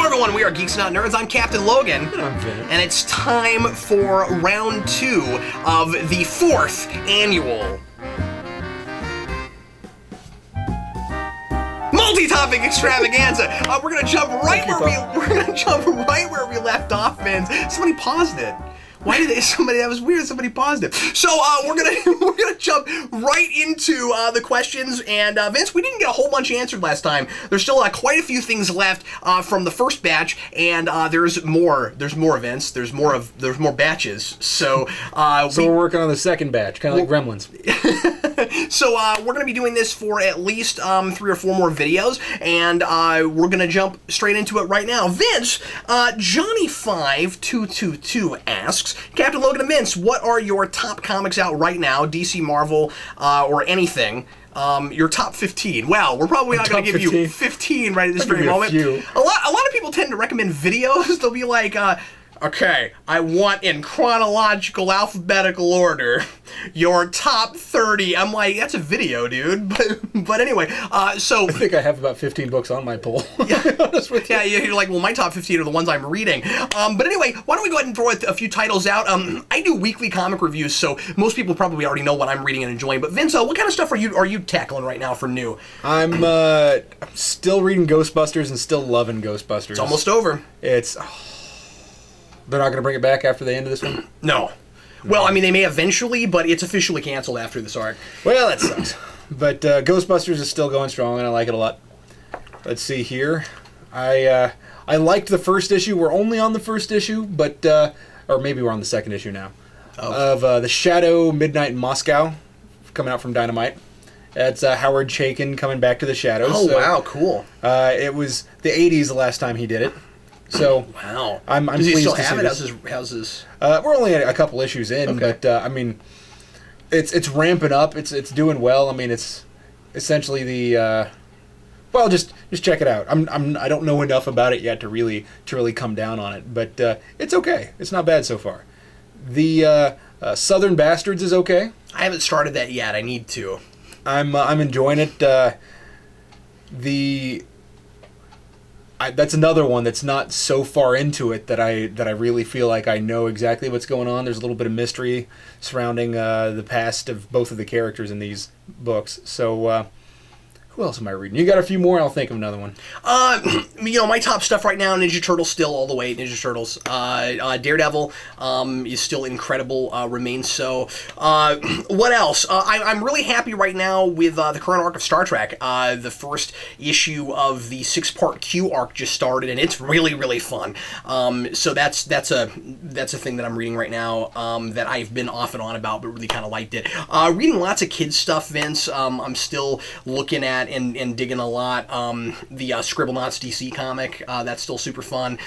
everyone, we are Geeks Not Nerds. I'm Captain Logan. And I'm Vince. And it's time for round 2 of the 4th annual multi-topic extravaganza. We're gonna jump right where we left off, Vince. Somebody paused it. Why did somebody? That was weird. Somebody paused it. So we're gonna jump right into the questions. And Vince, we didn't get a whole bunch answered last time. There's still quite a few things left from the first batch, and there's more. There's more, Vince. There's more batches. So we're working on the second batch, kind of like Gremlins. So we're going to be doing this for at least 3 or 4 more videos, and we're going to jump straight into it right now. Vince, Johnny5222 asks, Captain Logan and Vince, what are your top comics out right now, DC, Marvel, or anything? Your top 15. Well, we're probably not going to give you 15 right at this very moment. A lot of people tend to recommend videos. They'll be like, okay, I want in chronological alphabetical order your top 30. I'm like, that's a video, dude. But anyway, so... I think I have about 15 books on my poll. Yeah, you're like, well, my top 15 are the ones I'm reading. But anyway, why don't we go ahead and throw a few titles out. I do weekly comic reviews, so most people probably already know what I'm reading and enjoying. But Vince, what kind of stuff are you tackling right now for new? I'm still reading Ghostbusters and still loving Ghostbusters. It's almost over. They're not going to bring it back after the end of this one? No. Well, I mean, they may eventually, but it's officially canceled after this arc. Well, that sucks. But Ghostbusters is still going strong, and I like it a lot. Let's see here. I liked the first issue. We're only on the first issue, but or maybe we're on the second issue now. Of The Shadow Midnight in Moscow, coming out from Dynamite. That's Howard Chaykin coming back to the Shadows. Oh, so, wow, cool. It was the 80s the last time he did it. So wow, I'm Does he pleased still to have see it? this. How's his? We're only a couple issues in, okay. But I mean, it's ramping up. It's doing well. I mean, it's essentially the well, just check it out. I don't know enough about it yet to really come down on it, but it's okay. It's not bad so far. The Southern Bastards is okay. I haven't started that yet. I need to. I'm enjoying it. That's another one that's not so far into it that I really feel like I know exactly what's going on. There's a little bit of mystery surrounding the past of both of the characters in these books. So who else am I reading? You got a few more? I'll think of another one. My top stuff right now, Ninja Turtles still all the way. Ninja Turtles. Daredevil is still incredible, remains so. What else? I'm really happy right now with the current arc of Star Trek. The first issue of the 6-part Q arc just started, and it's really, really fun. So that's a thing that I'm reading right now that I've been off and on about, but really kind of liked it. Reading lots of kids stuff, Vince. I'm still looking at and digging a lot. The Scribblenauts DC comic, that's still super fun.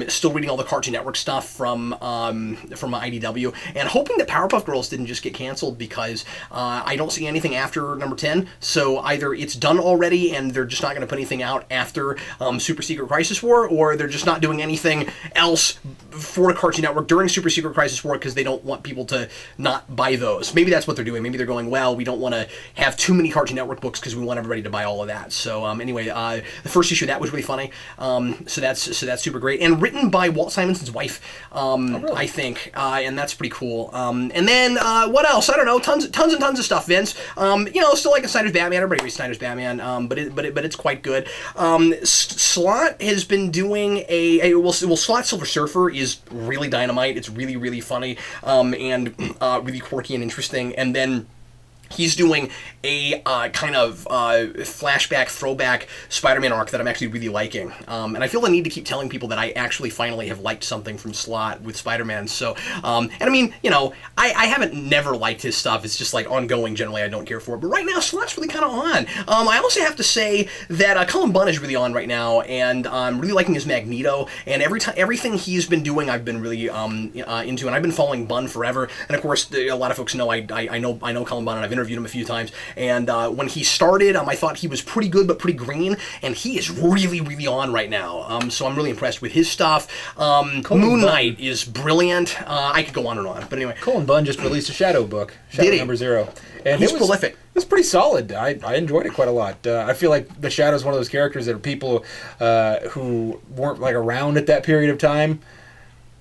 Still reading all the Cartoon Network stuff from IDW, and hoping that Powerpuff Girls didn't just get canceled because I don't see anything after number 10. So either it's done already and they're just not going to put anything out after Super Secret Crisis War, or they're just not doing anything else for Cartoon Network during Super Secret Crisis War because they don't want people to not buy those. Maybe that's what they're doing. Maybe they're going, well, we don't want to have too many Cartoon Network books because we want everybody to buy all of that. So anyway, the first issue of that was really funny. So that's super great, and written by Walt Simonson's wife, really? I think, and that's pretty cool. And then what else? I don't know. Tons and tons of stuff, Vince. Still like Snyder's Batman. Everybody reads Snyder's Batman, but it's quite good. Slot has been doing Slot Silver Surfer is really dynamite. It's really, really funny, and really quirky and interesting. And then he's doing a kind of flashback, throwback Spider-Man arc that I'm actually really liking. And I feel the need to keep telling people that I actually finally have liked something from Slott with Spider-Man. So, and I mean, I haven't never liked his stuff. It's just like ongoing, generally I don't care for it. But right now, Slott's really kind of on. I also have to say that Cullen Bunn is really on right now, and I'm really liking his Magneto. And everything he's been doing, I've been really into, and I've been following Bunn forever. And of course, a lot of folks know I know Cullen Bunn, and I've interviewed him a few times, and when he started, I thought he was pretty good but pretty green, and he is really, really on right now. So I'm really impressed with his stuff. Moon Knight is brilliant. I could go on and on, but anyway. Cullen Bunn just released a Shadow book, Shadow number 0. And he's prolific. It's pretty solid. I enjoyed it quite a lot. I feel like the Shadow's one of those characters that are people who weren't like around at that period of time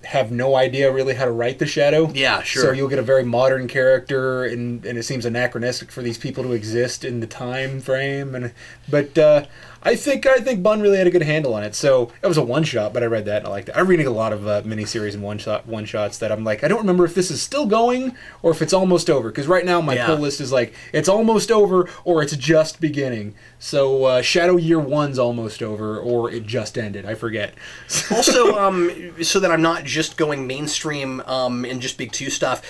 have no idea really how to write the Shadow. Yeah, sure. So you'll get a very modern character, and it seems anachronistic for these people to exist in the time frame. But I think Bunn really had a good handle on it. So it was a one shot, but I read that and I liked it. I'm reading a lot of miniseries and one shots that I'm like, I don't remember if this is still going or if it's almost over. Because right now my pull list is like it's almost over or it's just beginning. So Shadow Year 1's almost over or it just ended. I forget. Also, so that I'm not just going mainstream and just big two stuff.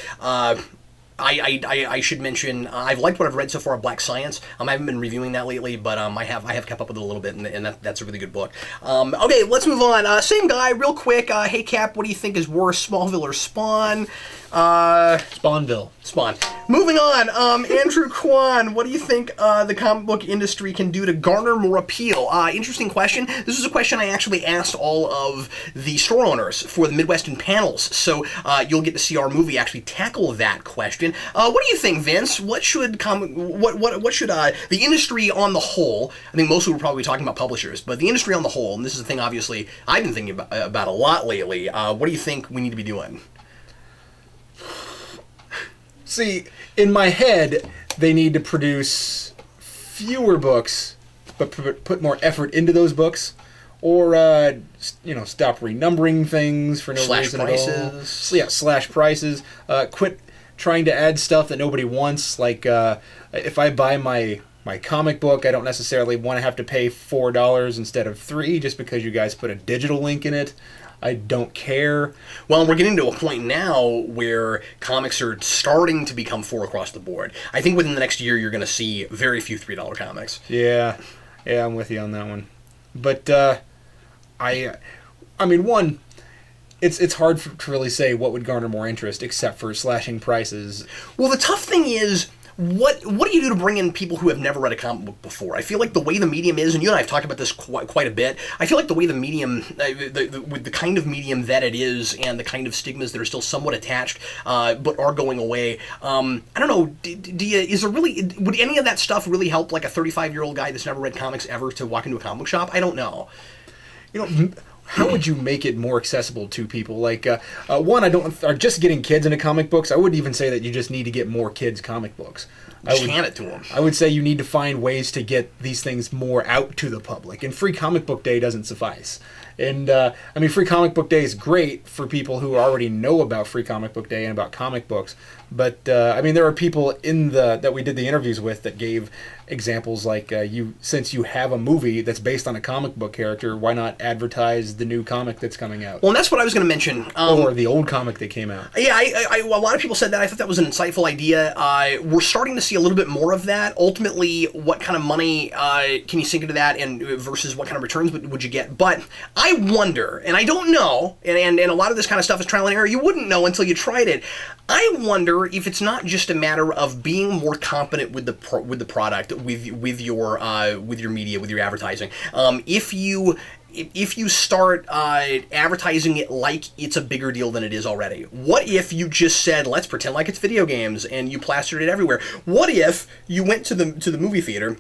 I should mention I've liked what I've read so far of Black Science. I haven't been reviewing that lately, but I have kept up with it a little bit, and that's a really good book. Okay, let's move on. Same guy, real quick. Hey Cap, what do you think is worse, Smallville or Spawn? Spawnville. Spawn. Moving on, Andrew Kwan, what do you think the comic book industry can do to garner more appeal? Interesting question. This was a question I actually asked all of the store owners for the Midwestern panels, so you'll get to see our movie actually tackle that question. What do you think, Vince? What should the industry on the whole? I think mostly we're probably talking about publishers, but the industry on the whole, and this is the thing obviously I've been thinking about a lot lately. What do you think we need to be doing? See, in my head, they need to produce fewer books, but put more effort into those books, or stop renumbering things for no reason at all. Slash prices. Yeah, slash prices. Quit trying to add stuff that nobody wants. Like if I buy my comic book, I don't necessarily want to have to pay $4 instead of $3 just because you guys put a digital link in it. I don't care. Well, we're getting to a point now where comics are starting to become $4 across the board. I think within the next year, you're going to see very few $3 comics. Yeah, I'm with you on that one. But I mean, one, it's hard to really say what would garner more interest except for slashing prices. Well, the tough thing is, what do you do to bring in people who have never read a comic book before? I feel like the way the medium is, and you and I have talked about this quite a bit, I feel like the way the medium, with the kind of medium that it is, and the kind of stigmas that are still somewhat attached, but are going away, I don't know, would any of that stuff really help like a 35-year-old guy that's never read comics ever to walk into a comic book shop? I don't know. How would you make it more accessible to people? Like, one, are just getting kids into comic books. I wouldn't even say that you just need to get more kids comic books. Just hand it to them. I would say you need to find ways to get these things more out to the public, and Free Comic Book Day doesn't suffice. And, Free Comic Book Day is great for people who already know about Free Comic Book Day and about comic books. But, there are people that we did the interviews with that gave examples like, since you have a movie that's based on a comic book character, why not advertise the new comic that's coming out? Well, and that's what I was going to mention. Or the old comic that came out. Yeah, a lot of people said that. I thought that was an insightful idea. We're starting to see a little bit more of that. Ultimately, what kind of money can you sink into that, and versus what kind of returns would you get? But I wonder, and I don't know, and a lot of this kind of stuff is trial and error. You wouldn't know until you tried it. I wonder if it's not just a matter of being more competent with the product, with your media, with your advertising. If you start advertising it like it's a bigger deal than it is already. What if you just said, let's pretend like it's video games, and you plastered it everywhere? What if you went to the movie theater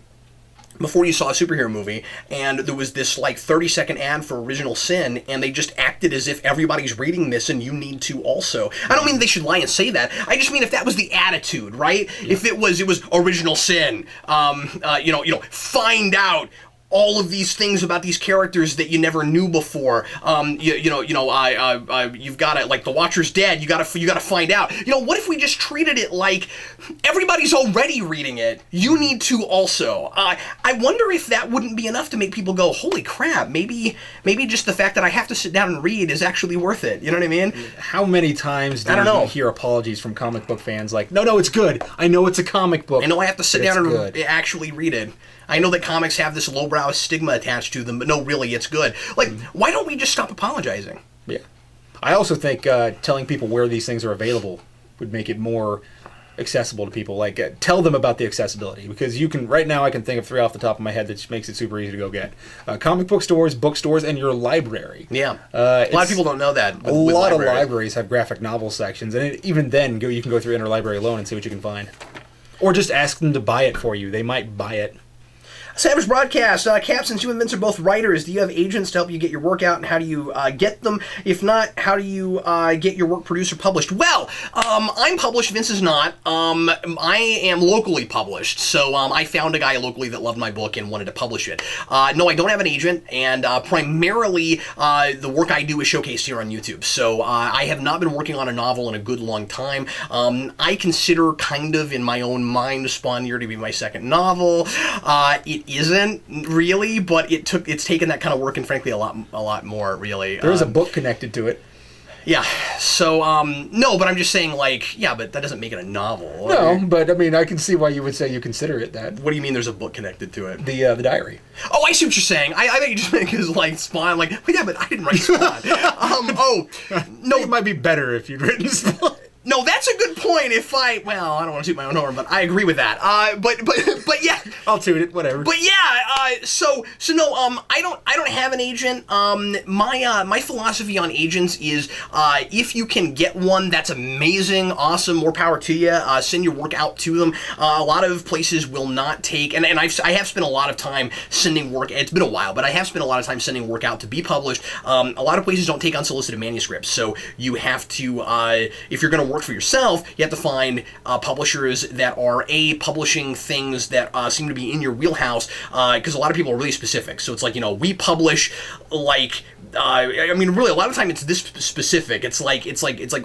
before you saw a superhero movie, and there was this like 30-second ad for Original Sin, and they just acted as if everybody's reading this and you need to also. I don't mean they should lie and say that. I just mean if that was the attitude, right? Yeah. If it was Original Sin, find out all of these things about these characters that you never knew before. You've got to, like, the Watcher's dead. You got to find out. What if we just treated it like everybody's already reading it? You need to also. I wonder if that wouldn't be enough to make people go, holy crap, maybe just the fact that I have to sit down and read is actually worth it. You know what I mean? How many times do you hear apologies from comic book fans like, no, it's good. I know it's a comic book. I know I have to sit down and actually read it. I know that comics have this lowbrow stigma attached to them, but no, really, it's good. Like, why don't we just stop apologizing? Yeah. I also think telling people where these things are available would make it more accessible to people. Like, tell them about the accessibility, because right now I can think of 3 off the top of my head that just makes it super easy to go get. Comic book stores, bookstores, and your library. Yeah. A lot of people don't know that. A lot of libraries have graphic novel sections, and even then, you can go through Interlibrary alone and see what you can find. Or just ask them to buy it for you. They might buy it. Savage Broadcast, Cap, since you and Vince are both writers, do you have agents to help you get your work out, and how do you get them? If not, how do you get your work produced or published? Well, I'm published, Vince is not. I am locally published, so I found a guy locally that loved my book and wanted to publish it. No, I don't have an agent, and primarily the work I do is showcased here on YouTube, so I have not been working on a novel in a good long time. I consider kind of in my own mind Spawn Year to be my second novel. It isn't really, but it's taken that kind of work and frankly a lot more really. There is a book connected to it. Yeah. So no, but I'm just saying like yeah, but that doesn't make it a novel. No, but I mean I can see why you would say you consider it that. What do you mean there's a book connected to it? The diary. Oh, I see what you're saying. I thought you just meant because like Spawn, like well, yeah, but I didn't write Spawn. Oh no, it might be better if you'd written Spawn. No, that's a good point. I don't want to toot my own horn, but I agree with that. But yeah, I'll toot it, whatever. But yeah, so no, I don't have an agent. My philosophy on agents is, if you can get one, that's amazing, awesome, more power to you. Send your work out to them. A lot of places will not take, and I have spent a lot of time sending work. It's been a while, but I have spent a lot of time sending work out to be published. A lot of places don't take unsolicited manuscripts, so you have to, if you're going to work for yourself, you have to find publishers that are publishing things that seem to be in your wheelhouse, because a lot of people are really specific. So it's like, we publish like I mean, really, a lot of time it's this specific. It's like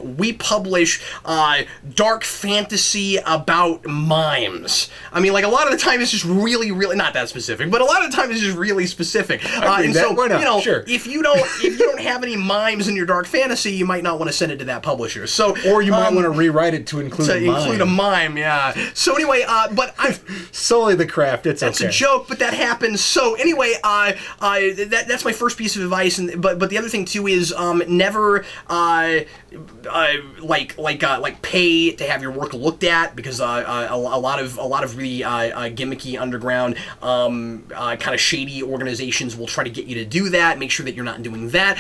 we publish dark fantasy about mimes. I mean, like a lot of the time it's just really not that specific, but a lot of the time it's just really specific. And so sure. if you don't have any mimes in your dark fantasy, you might not want to send it to that publisher. So or you might want to rewrite it to include a mime. Yeah. So anyway, but solely the craft. That's a joke, but that happens. So anyway, that's my first piece of advice. But the other thing too is never pay to have your work looked at, because a lot of really gimmicky underground kind of shady organizations will try to get you to do that. Make sure that you're not doing that.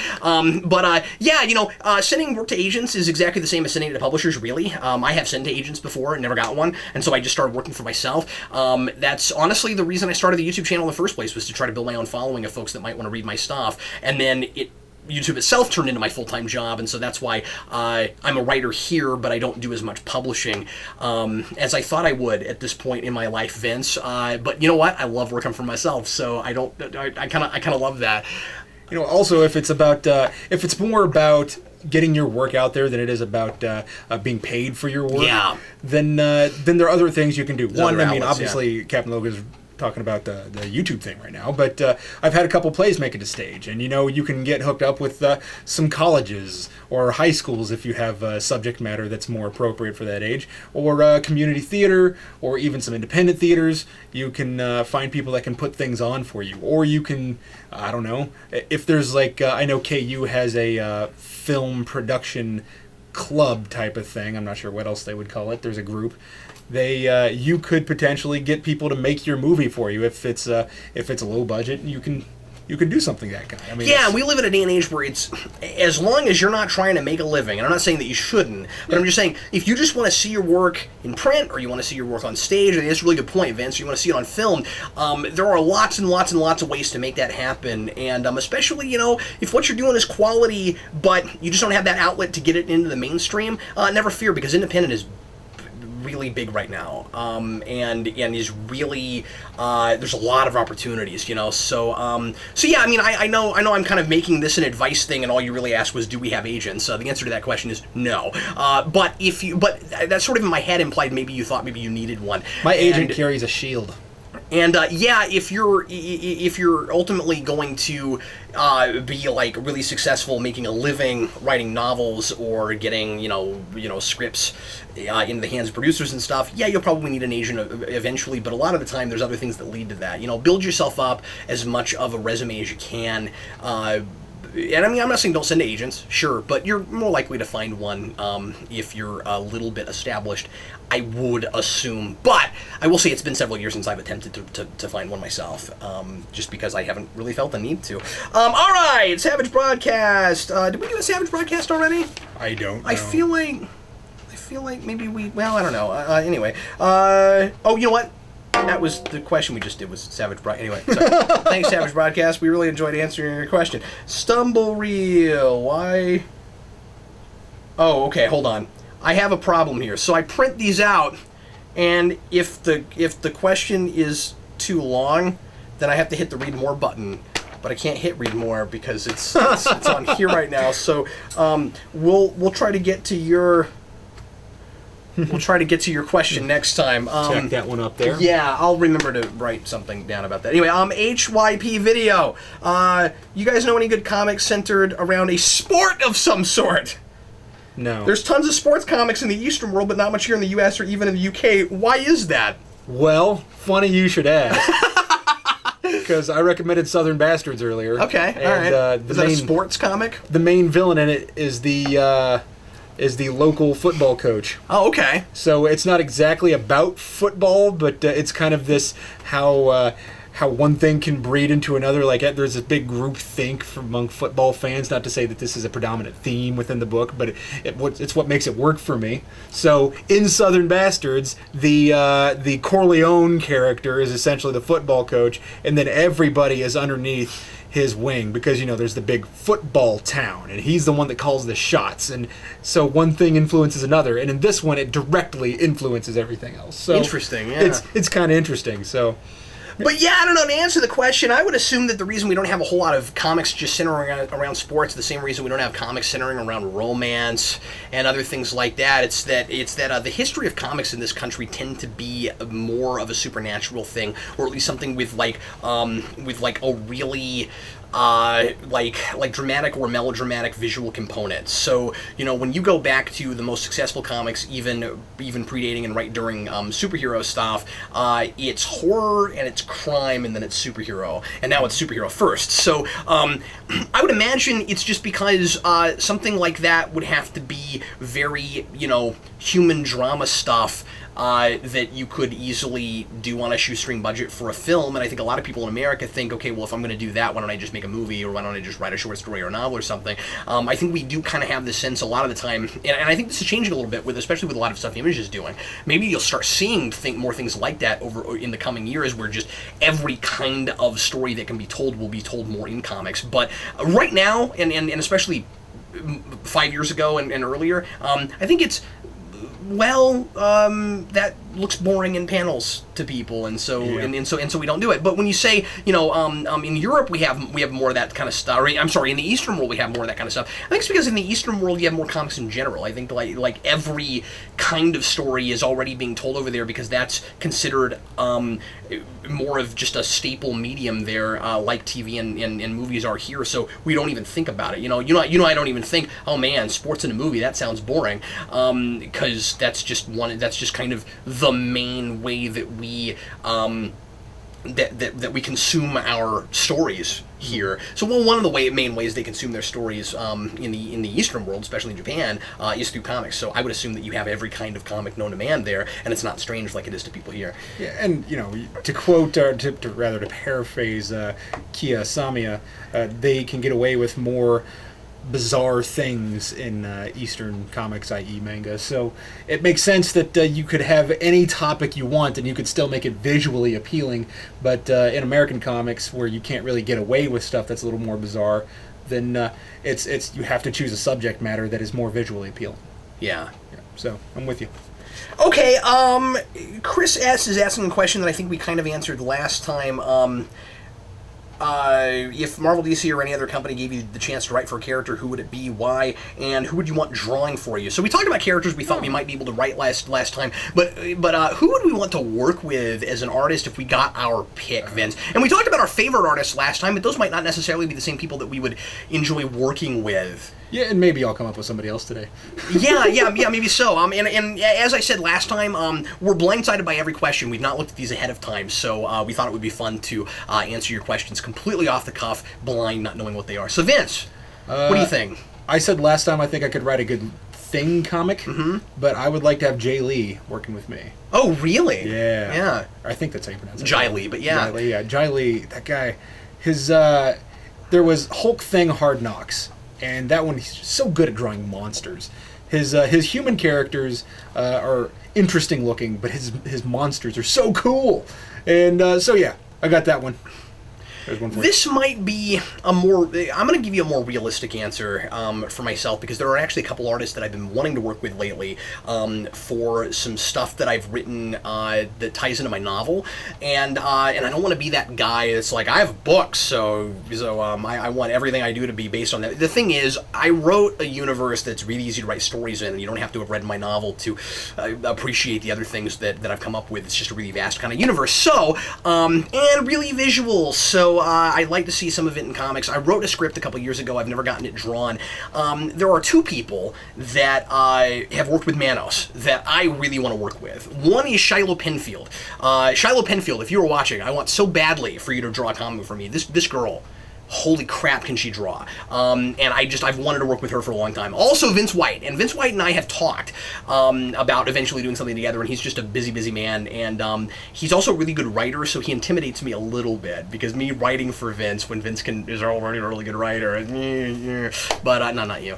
Sending work to agents is exactly the same as sending it to publishers. Really, I have sent to agents before and never got one, and so I just started working for myself. That's honestly the reason I started the YouTube channel in the first place, was to try to build my own following of folks that might want to read my stuff, and then YouTube itself turned into my full-time job, and so that's why I'm a writer here, but I don't do as much publishing as I thought I would at this point in my life, Vince. But you know what? I love working for myself, so I kind of love that. Also, if it's more about getting your work out there than it is about being paid for your work, then there are other things you can do. One, I mean, obviously, Captain Logan's talking about the YouTube thing right now, but I've had a couple plays make it to stage, and you can get hooked up with some colleges or high schools if you have subject matter that's more appropriate for that age, or community theater, or even some independent theaters. You can find people that can put things on for you, or you can, I don't know, if there's I know KU has a film production club type of thing. I'm not sure what else they would call it. There's a group. You could potentially get people to make your movie for you if it's a low budget. You can do something that kind. I mean, we live in a day and age where it's, as long as you're not trying to make a living, and I'm not saying that you shouldn't, but I'm just saying if you just want to see your work in print, or you want to see your work on stage, and that's a really good point, Vince, or you want to see it on film, there are lots and lots and lots of ways to make that happen, and especially, if what you're doing is quality, but you just don't have that outlet to get it into the mainstream, never fear, because independent is really big right now, and is really there's a lot of opportunities, so yeah, I mean, I know I'm kind of making this an advice thing, and all you really asked was, do we have agents? The answer to that question is no, but that's sort of in my head implied maybe you thought maybe you needed one. My agent carries a shield. And if you're ultimately going to be really successful making a living writing novels, or getting scripts into the hands of producers and stuff, you'll probably need an agent eventually. But a lot of the time, there's other things that lead to that. Build yourself up as much of a resume as you can. And I mean, I'm not saying don't send to agents, sure, but you're more likely to find one if you're a little bit established, I would assume. But I will say it's been several years since I've attempted to find one myself, just because I haven't really felt the need to. All right, Savage Broadcast. Did we do a Savage Broadcast already? I don't know. I feel feel like maybe well, I don't know. Anyway. Oh, you know what? That was the question we just did was Savage Broadcast. Anyway, so, thanks, Savage Broadcast. We really enjoyed answering your question. Stumble Reel, why? Oh, okay, hold on. I have a problem here. So I print these out, and if the question is too long, then I have to hit the read more button. But I can't hit read more because it's on here right now. So we'll try to get to your. We'll try to get to your question next time. Check that one up there. Yeah, I'll remember to write something down about that. Anyway, HYP Video. You guys know any good comics centered around a sport of some sort? No. There's tons of sports comics in the Eastern world, but not much here in the US or even in the UK. Why is that? Well, funny you should ask. Because I recommended Southern Bastards earlier. Okay, all right. Is that a sports comic? The main villain in it is the local football coach. Oh, okay. So it's not exactly about football, but it's kind of this how one thing can breed into another. Like there's a big group think among football fans. Not to say that this is a predominant theme within the book, but it's what makes it work for me. So in Southern Bastards, the Corleone character is essentially the football coach, and then everybody is underneath his wing because there's the big football town and he's the one that calls the shots, and so one thing influences another, and in this one it directly influences everything else. So interesting. Yeah, it's kind of interesting. So but yeah, I don't know. To answer the question, I would assume that the reason we don't have a whole lot of comics just centering around sports, the same reason we don't have comics centering around romance and other things like that. It's that the history of comics in this country tend to be more of a supernatural thing, or at least something with like a really like dramatic or melodramatic visual components. So when you go back to the most successful comics, even predating and right during superhero stuff, it's horror and it's crime and then it's superhero, and now it's superhero first. So I would imagine it's just because something like that would have to be very human drama stuff. That you could easily do on a shoestring budget for a film, and I think a lot of people in America think, okay, well, if I'm going to do that, why don't I just make a movie, or why don't I just write a short story or a novel or something? I think we do kind of have this sense a lot of the time, and I think this is changing a little bit, especially with a lot of stuff Image is doing. Maybe you'll start seeing more things like that over in the coming years, where just every kind of story that can be told will be told more in comics. But right now, and especially 5 years ago and earlier, I think it's that looks boring in panels to people, and so we don't do it. But when you say, in Europe we have more of that kind of stuff. I'm sorry, in the Eastern world we have more of that kind of stuff. I think it's because in the Eastern world you have more comics in general. I think like every kind of story is already being told over there because that's considered more of just a staple medium there, like TV and movies are here. So we don't even think about it. I don't even think, oh man, sports in a movie, that sounds boring, because that's just kind of the main way that we that we consume our stories here. So one of the main ways they consume their stories in the Eastern world, especially in Japan, is through comics. So I would assume that you have every kind of comic known to man there, and it's not strange like it is to people here. Yeah, and to quote or to paraphrase Kiya Samiya, they can get away with more bizarre things in Eastern comics, i.e. manga. So it makes sense that you could have any topic you want and you could still make it visually appealing. But in American comics, where you can't really get away with stuff that's a little more bizarre, then it's you have to choose a subject matter that is more visually appealing. Yeah. So I'm with you. Okay, Chris S. is asking a question that I think we kind of answered last time. If Marvel, DC, or any other company gave you the chance to write for a character, who would it be, why, and who would you want drawing for you? So we talked about characters we thought we might be able to write last time, but who would we want to work with as an artist if we got our pick, Vince? And we talked about our favorite artists last time, but those might not necessarily be the same people that we would enjoy working with. Yeah, and maybe I'll come up with somebody else today. yeah, maybe so. And as I said last time, we're blindsided by every question. We've not looked at these ahead of time, so we thought it would be fun to answer your questions completely off the cuff, blind, not knowing what they are. So Vince, what do you think? I said last time I think I could write a good Thing comic, but I would like to have Jay Lee working with me. Oh, really? Yeah. I think that's how you pronounce it. Jai Lee, but yeah. Jai Lee, that guy. His, there was Hulk Thing Hard Knocks. And that one, he's so good at drawing monsters. His human characters are interesting looking, but his monsters are so cool. And so yeah, I got that one. There's one for you. This might be a more... I'm going to give you a more realistic answer for myself, because there are actually a couple artists that I've been wanting to work with lately for some stuff that I've written that ties into my novel. And I don't want to be that guy that's like, I have books, so I want everything I do to be based on that. The thing is, I wrote a universe that's really easy to write stories in, and you don't have to have read my novel to appreciate the other things that I've come up with. It's just a really vast kind of universe. So, and really visual. So, I'd like to see some of it in comics. I wrote a script a couple years ago. I've never gotten it drawn. There are two people that have worked with Manos that I really want to work with. One is Shiloh Penfield. Shiloh Penfield, if you were watching, I want so badly for you to draw a comic for me. This girl, holy crap, can she draw? And I've wanted to work with her for a long time. Also Vince White, and Vince White and I have talked about eventually doing something together, and he's just a busy man, and he's also a really good writer, so he intimidates me a little bit, because me writing for Vince, when Vince is already a really good writer, but not you.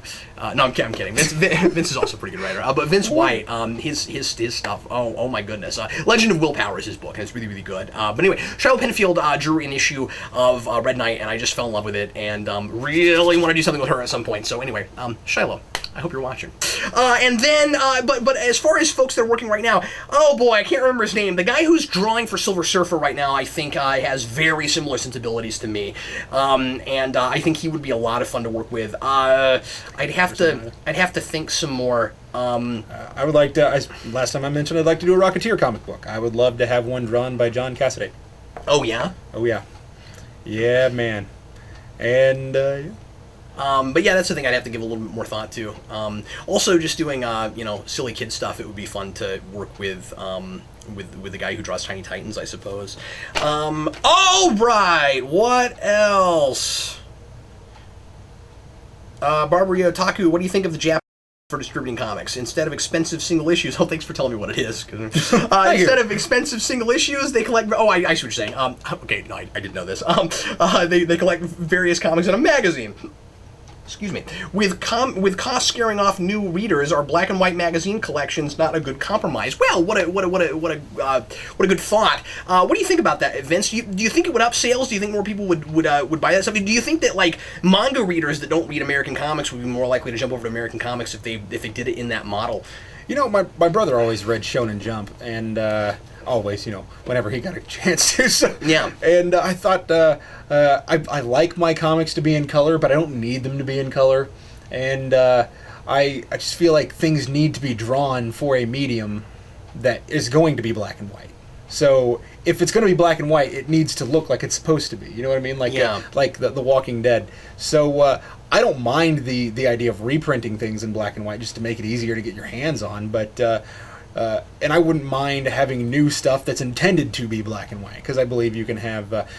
No, I'm kidding. Vince is also a pretty good writer, but Vince White, his stuff, oh my goodness. Legend of Willpower is his book, and it's really good. But anyway, Shiloh Penfield drew an issue of Red Knight, and I just fell in love with it, and really want to do something with her at some point. So anyway, Shiloh, I hope you're watching. And then, but as far as folks that are working right now, oh boy, I can't remember his name. The guy who's drawing for Silver Surfer right now, I think has very similar sensibilities to me, and I think he would be a lot of fun to work with. I'd have to think some more. I would like to. Last time I mentioned I'd like to do a Rocketeer comic book. I would love to have one drawn by John Cassaday. Oh yeah. Oh yeah. Yeah, man. And but yeah, that's the thing I'd have to give a little bit more thought to. Also, just doing silly kid stuff. It would be fun to work with the guy who draws Tiny Titans, I suppose. Oh right, what else? Barbara Otaku, what do you think of the Japanese for distributing comics? Instead of expensive single issues, oh, thanks for telling me what it is. Instead of expensive single issues, they collect. Oh, I see what you're saying. Okay, no, I didn't know this. They collect various comics in a magazine. Excuse me. With costs scaring off new readers, are black and white magazine collections not a good compromise? Well, what a good thought. What do you think about that, Vince? Do you think it would up sales? Do you think more people would buy that stuff? Do you think that like manga readers that don't read American comics would be more likely to jump over to American comics if they did it in that model? You know, my brother always read Shonen Jump, and always, whenever he got a chance to. So, yeah. And I thought I like my comics to be in color, but I don't need them to be in color. And I just feel like things need to be drawn for a medium that is going to be black and white. So if it's going to be black and white, it needs to look like it's supposed to be. You know what I mean? Like like the Walking Dead. So I don't mind the idea of reprinting things in black and white just to make it easier to get your hands on. But and I wouldn't mind having new stuff that's intended to be black and white, because I believe you can have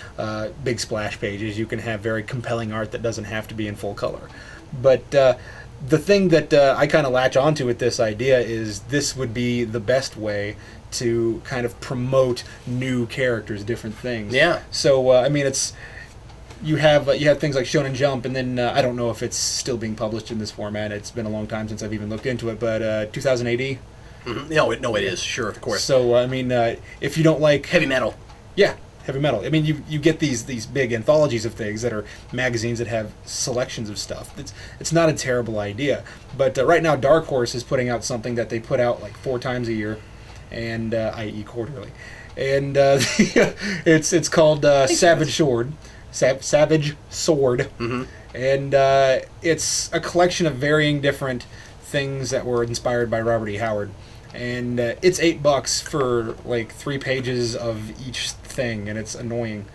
big splash pages. You can have very compelling art that doesn't have to be in full color. But the thing that I kind of latch onto with this idea is this would be the best way to kind of promote new characters, different things. Yeah. So I mean, it's you have things like Shonen Jump, and then I don't know if it's still being published in this format. It's been a long time since I've even looked into it, but 2000 AD. Mm-hmm. No, it is, sure, of course. So I mean, if you don't like heavy metal, yeah, heavy metal. I mean, you get these big anthologies of things that are magazines that have selections of stuff. It's not a terrible idea, but right now Dark Horse is putting out something that they put out like 4 times a year, and i.e. quarterly, and it's called Savage Sword. Savage Sword, mm-hmm. And it's a collection of varying different things that were inspired by Robert E. Howard, and it's $8 for like 3 pages of each thing, and it's annoying.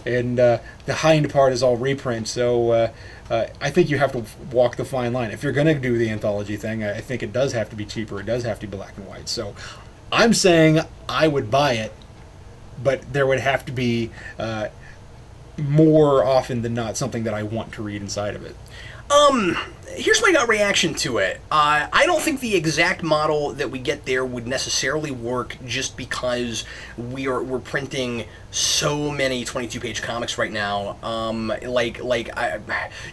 And the hind part is all reprint, so I think you have to walk the fine line. If you're going to do the anthology thing, I think it does have to be cheaper. It does have to be black and white. So I'm saying I would buy it, but there would have to be more often than not something that I want to read inside of it. Here's my gut reaction to it. I don't think the exact model that we get there would necessarily work, just because we're printing so many 22-page comics right now.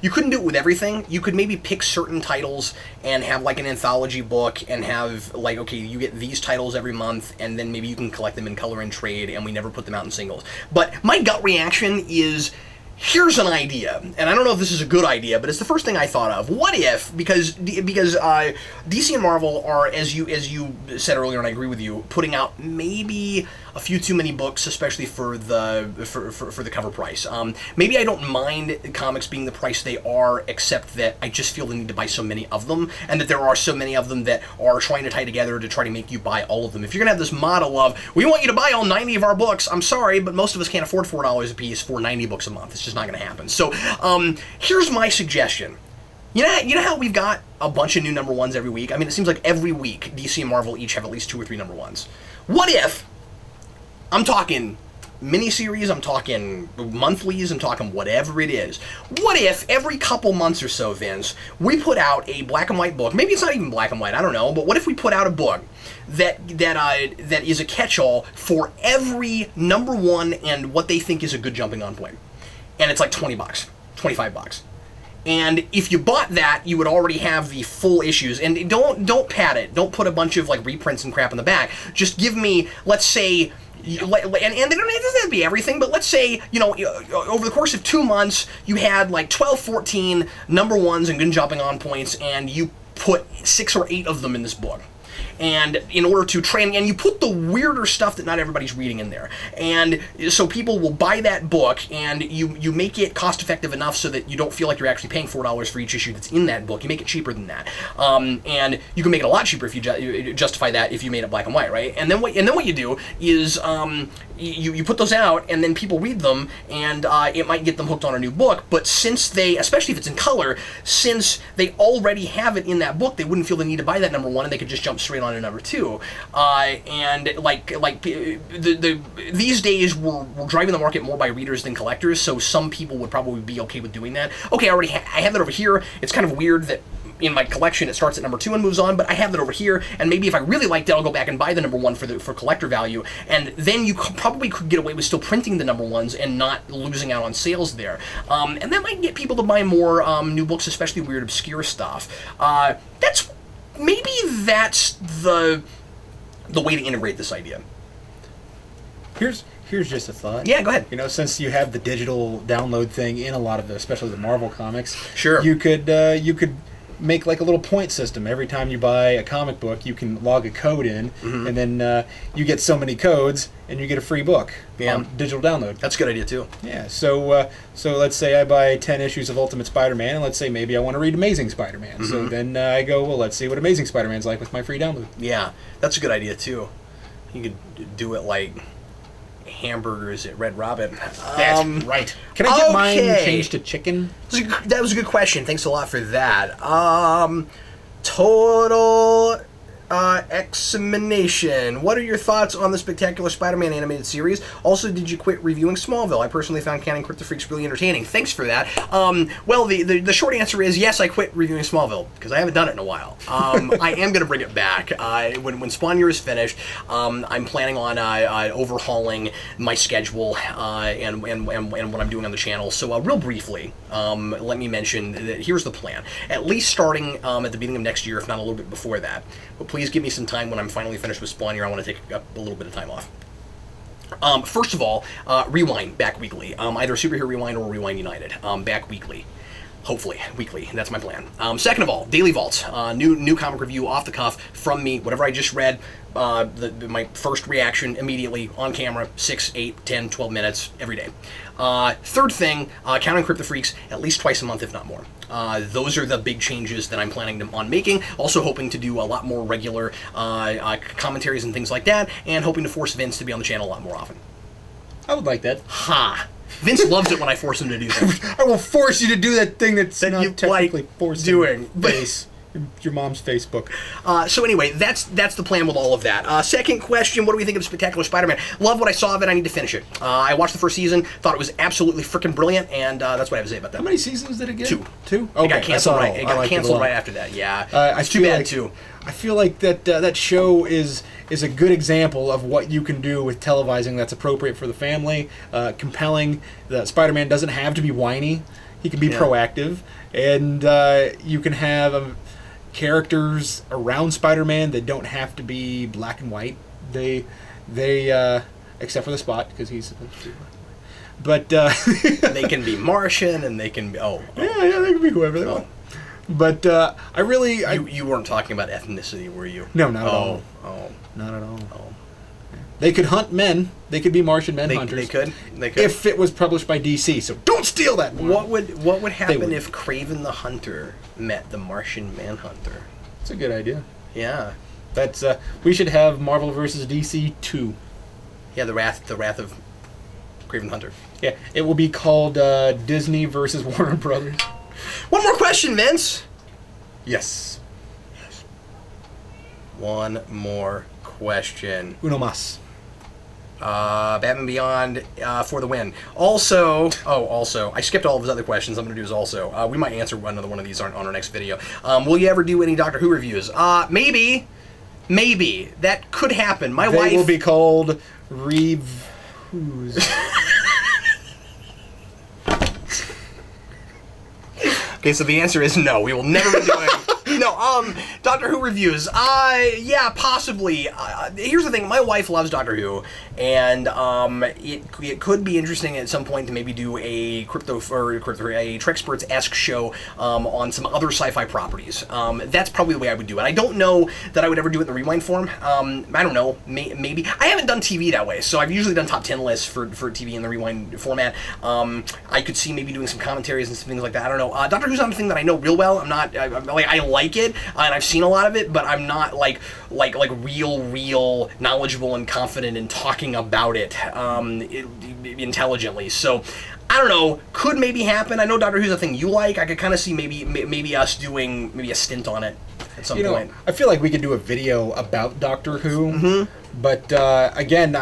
You couldn't do it with everything. You could maybe pick certain titles and have like an anthology book and have like, okay, you get these titles every month, and then maybe you can collect them in color and trade, and we never put them out in singles. But my gut reaction is, here's an idea, and I don't know if this is a good idea, but it's the first thing I thought of. What if, because DC and Marvel are, as you said earlier, and I agree with you, putting out maybe a few too many books, especially for the cover price. Maybe I don't mind comics being the price they are, except that I just feel the need to buy so many of them, and that there are so many of them that are trying to tie together to try to make you buy all of them. If you're going to have this model of, we want you to buy all 90 of our books, I'm sorry, but most of us can't afford $4 a piece for 90 books a month. It's just not going to happen. So here's my suggestion. You know how we've got a bunch of new number ones every week? I mean, it seems like every week DC and Marvel each have at least 2 or 3 number ones. What if, I'm talking miniseries, I'm talking monthlies, I'm talking whatever it is. What if every couple months or so, Vince, we put out a black and white book? Maybe it's not even black and white, I don't know. But what if we put out a book that is a catch-all for every number one and what they think is a good jumping on point? And it's like $20, $25. And if you bought that, you would already have the full issues. And don't pad it. Don't put a bunch of like reprints and crap in the back. Just give me, let's say, and it doesn't have to be everything, but let's say, over the course of 2 months, you had like 12, 14 number ones and good jumping on points, and you put 6 or 8 of them in this book. And in order to train, and you put the weirder stuff that not everybody's reading in there, and so people will buy that book, and you make it cost effective enough so that you don't feel like you're actually paying $4 for each issue that's in that book. You make it cheaper than that, and you can make it a lot cheaper if you justify that if you made it black and white, right? And then what you do is you put those out, and then people read them, and it might get them hooked on a new book. But since they, especially if it's in color, since they already have it in that book, they wouldn't feel the need to buy that number one, and they could just jump straight on to number 2. And these days we're driving the market more by readers than collectors, so some people would probably be okay with doing that. Okay, I have that over here. It's kind of weird that in my collection it starts at number 2 and moves on, but I have that over here, and maybe if I really liked it, I'll go back and buy the number 1 for collector value, and then you probably could get away with still printing the number ones and not losing out on sales there. And that might get people to buy more new books, especially weird, obscure stuff. Maybe that's the way to integrate this idea. Here's just a thought. Yeah, go ahead. Since you have the digital download thing in a lot of especially the Marvel comics, sure, you could make like a little point system. Every time you buy a comic book, you can log a code in, mm-hmm. and then you get so many codes, and you get a free book on digital download. That's a good idea too. Yeah. So let's say I buy 10 issues of Ultimate Spider-Man, and let's say maybe I want to read Amazing Spider-Man. Mm-hmm. So then I go, well, let's see what Amazing Spider-Man's like with my free download. Yeah, that's a good idea too. You could do it like hamburgers at Red Robin. That's right. Can I get mine changed to chicken? That was a good question. Thanks a lot for that. Total Examination. What are your thoughts on the Spectacular Spider-Man animated series? Also, did you quit reviewing Smallville? I personally found Counting Crypto Freaks really entertaining. Thanks for that. Well, the short answer is yes, I quit reviewing Smallville because I haven't done it in a while. I am going to bring it back. When Spawn Year is finished, I'm planning on overhauling my schedule and what I'm doing on the channel. So real briefly, let me mention that here's the plan. At least starting at the beginning of next year, if not a little bit before that. But please give me some time when I'm finally finished with Spawn Year. I want to take a little bit of time off. First of all, Rewind back weekly. Either Superhero Rewind or Rewind United. Back weekly. Hopefully, weekly. That's my plan. Second of all, Daily Vaults. New comic review off the cuff from me. Whatever I just read, my first reaction immediately on camera, 6, 8, 10, 12 minutes every day. Third thing, Counting Crypto Freaks at least twice a month, if not more. Those are the big changes that I'm planning on making. Also hoping to do a lot more regular commentaries and things like that, and hoping to force Vince to be on the channel a lot more often. I would like that. Ha! Vince loves it when I force him to do that. I will force you to do that thing that's not you technically like forced doing. Base. Your mom's Facebook. So anyway, that's the plan with all of that. Second question, what do we think of Spectacular Spider-Man? Love what I saw of it. I need to finish it. I watched the first season, thought it was absolutely freaking brilliant, and that's what I have to say about that. How many seasons did it get? Two. Okay, It got canceled right. it It got canceled right after that. Yeah, it's too bad too. I feel like that show is a good example of what you can do with televising that's appropriate for the family, compelling. The Spider-Man doesn't have to be whiny; he can be proactive, and you can have characters around Spider-Man that don't have to be black and white. They except for the Spot because he's supposed to be black and white. But they can be Martian and they can be yeah, they can be whoever they want. But I really you weren't talking about ethnicity, were you? No, not at all. Oh, not at all. Oh. They could hunt men. They could be Martian men hunters. They could. If it was published by DC. So don't steal that. What would happen if Kraven the Hunter met the Martian Manhunter? That's a good idea. Yeah. That's we should have Marvel versus DC 2. Yeah, the wrath of Kraven the Hunter. Yeah, it will be called Disney versus Warner Brothers. One more question, Vince. Yes. One more question. Uno mas. Batman Beyond for the win. Also, I skipped all of his other questions. I'm going to do is also. We might answer another one of these on our next video. Will you ever do any Doctor Who reviews? Maybe. That could happen. My wife will be called Reviews. Okay, so the answer is no. We will never be doing. No, Doctor Who reviews. Yeah, possibly. Here's the thing: my wife loves Doctor Who, and it could be interesting at some point to maybe do a a Trexperts-esque show on some other sci-fi properties. That's probably the way I would do it. I don't know that I would ever do it in the rewind form. I don't know. Maybe I haven't done TV that way, so I've usually done top 10 lists for TV in the rewind format. I could see maybe doing some commentaries and some things like that. I don't know. Doctor Who's not a thing that I know real well. I'm not. I like it, and I've seen a lot of it, but I'm not like real knowledgeable and confident in talking about it intelligently. So I don't know. Could maybe happen. I know Doctor Who's a thing you like. I could kind of see maybe us doing maybe a stint on it at some point. I feel like we could do a video about Doctor Who. Mm-hmm. But again,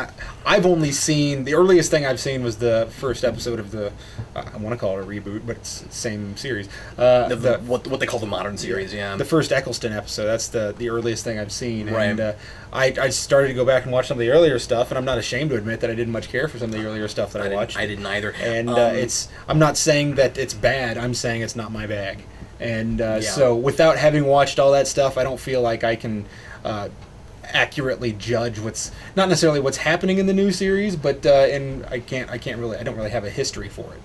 I've only seen the earliest thing I've seen was the first episode of the I want to call it a reboot, but it's the same series. What they call the modern series, yeah. The first Eccleston episode. That's the earliest thing I've seen. Right. And I started to go back and watch some of the earlier stuff, and I'm not ashamed to admit that I didn't much care for some of the earlier stuff that I watched. I didn't either. And I'm not saying that it's bad. I'm saying it's not my bag. And so without having watched all that stuff, I don't feel like I can accurately judge what's not necessarily what's happening in the new series, but and I don't really have a history for it.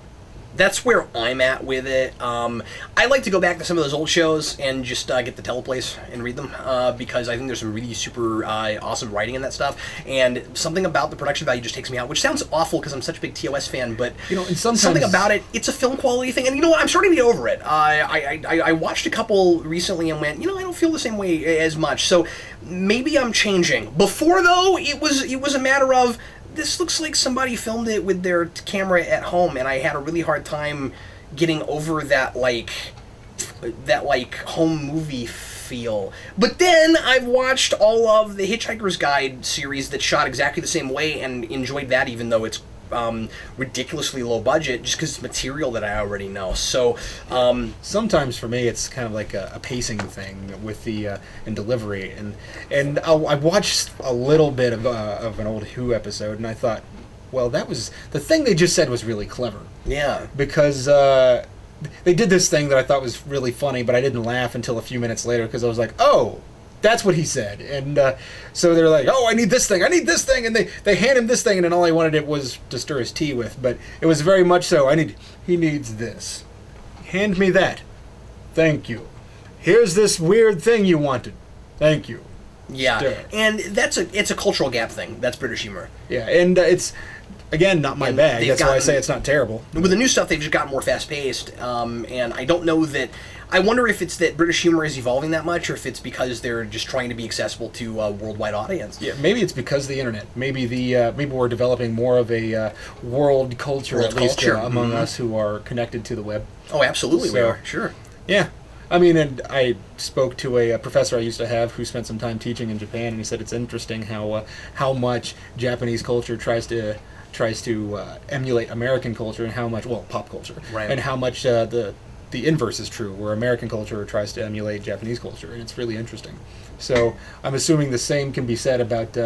That's where I'm at with it. I like to go back to some of those old shows and just get the teleplays and read them because I think there's some really super awesome writing in that stuff, and something about the production value just takes me out, which sounds awful because I'm such a big TOS fan, but and sometimes something about it, it's a film quality thing, and you know what, I'm starting to get over it. I watched a couple recently and went, I don't feel the same way as much, so maybe I'm changing. Before, though, it was a matter of, this looks like somebody filmed it with their camera at home, and I had a really hard time getting over that home movie feel. But then I've watched all of the Hitchhiker's Guide series that shot exactly the same way and enjoyed that, even though it's ridiculously low budget, just because it's material that I already know. So sometimes for me it's kind of like a pacing thing with the and delivery, and I watched a little bit of an old Who episode, and I thought, well, that was the thing they just said was really clever. Yeah, because they did this thing that I thought was really funny, but I didn't laugh until a few minutes later because I was like, oh, that's what he said. And so they're like, oh, I need this thing, and they hand him this thing, and then all I wanted it was to stir his tea with, but it was very much so, he needs this. Hand me that. Thank you. Here's this weird thing you wanted. Thank you. Yeah, Stir. and it's a cultural gap thing. That's British humor. Yeah, and it's, again, not my bag. That's why I say it's not terrible. With the new stuff, they've just gotten more fast-paced, and I don't know that... I wonder if it's that British humor is evolving that much, or if it's because they're just trying to be accessible to a worldwide audience. Yeah, maybe it's because of the internet. Maybe maybe we're developing more of a world culture, at least among us who are connected to the web. Oh, absolutely, we are. Sure. Yeah. I mean, and I spoke to a professor I used to have who spent some time teaching in Japan, and he said it's interesting how much Japanese culture tries to emulate American culture, and how much, well, pop culture, right, and how much the inverse is true, where American culture tries to emulate Japanese culture, and it's really interesting. So I'm assuming the same can be said about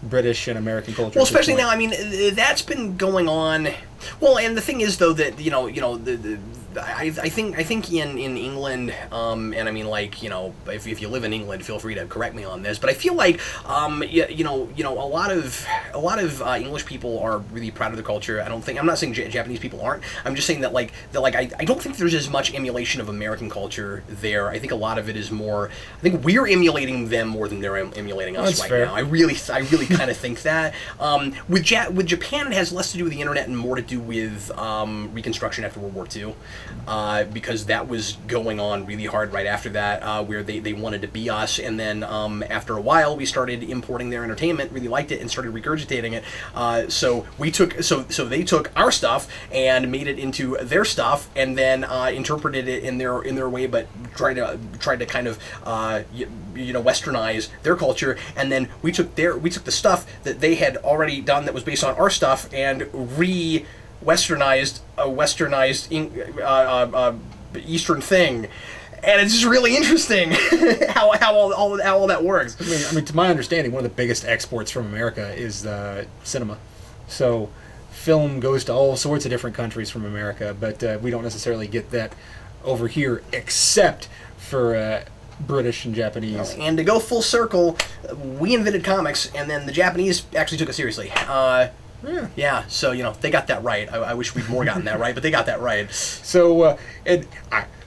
British and American culture. Well, especially now, I mean, that's been going on. Well, and the thing is, though, that I think in England, and I mean, like, if you live in England, feel free to correct me on this, but I feel like a lot of English people are really proud of their culture. I'm not saying Japanese people aren't. I'm just saying that I don't think there's as much emulation of American culture there. I think a lot of it is more. I think we're emulating them more than they're emulating us right now. I really kind of think that. With Japan, it has less to do with the internet and more to do with Reconstruction after World War II. Because that was going on really hard right after that, where they wanted to be us, and then after a while we started importing their entertainment, really liked it, and started regurgitating it. So they took our stuff and made it into their stuff, and then interpreted it in their way, but tried to kind of westernize their culture, and then we took the stuff that they had already done that was based on our stuff and westernized a westernized Eastern thing, and it's just really interesting how all that works. I mean, to my understanding, one of the biggest exports from America is cinema. So film goes to all sorts of different countries from America, but we don't necessarily get that over here, except for British and Japanese. And to go full circle, we invented comics, and then the Japanese actually took it seriously. Yeah, so, they got that right. I wish we'd more gotten that right, but they got that right. So, and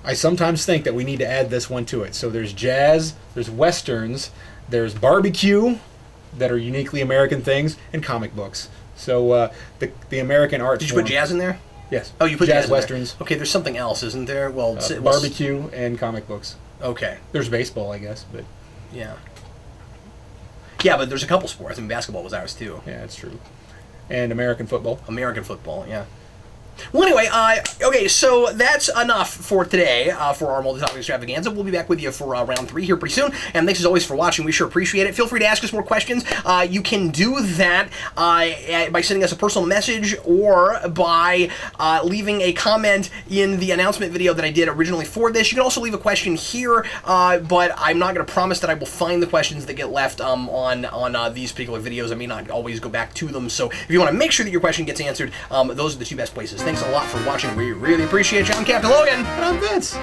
I sometimes think that we need to add this one to it. So there's jazz, there's westerns, there's barbecue, that are uniquely American things, and comic books. So the American art Did you put jazz in there? Yes. Oh, you put jazz in westerns. There. Okay, there's something else, isn't there? Well, barbecue and comic books. Okay. There's baseball, I guess, but... Yeah. Yeah, but there's a couple sports. I mean, basketball was ours, too. Yeah, that's true. And American football. American football, yeah. Well, anyway, okay, so that's enough for today for our multi-topic extravaganza. We'll be back with you for round 3 here pretty soon. And thanks as always for watching. We sure appreciate it. Feel free to ask us more questions. You can do that by sending us a personal message or by leaving a comment in the announcement video that I did originally for this. You can also leave a question here, but I'm not going to promise that I will find the questions that get left on these particular videos. I may not always go back to them. So if you want to make sure that your question gets answered, those are the 2 best places. Thanks a lot for watching. We really appreciate you. I'm Captain Logan. And I'm Vince.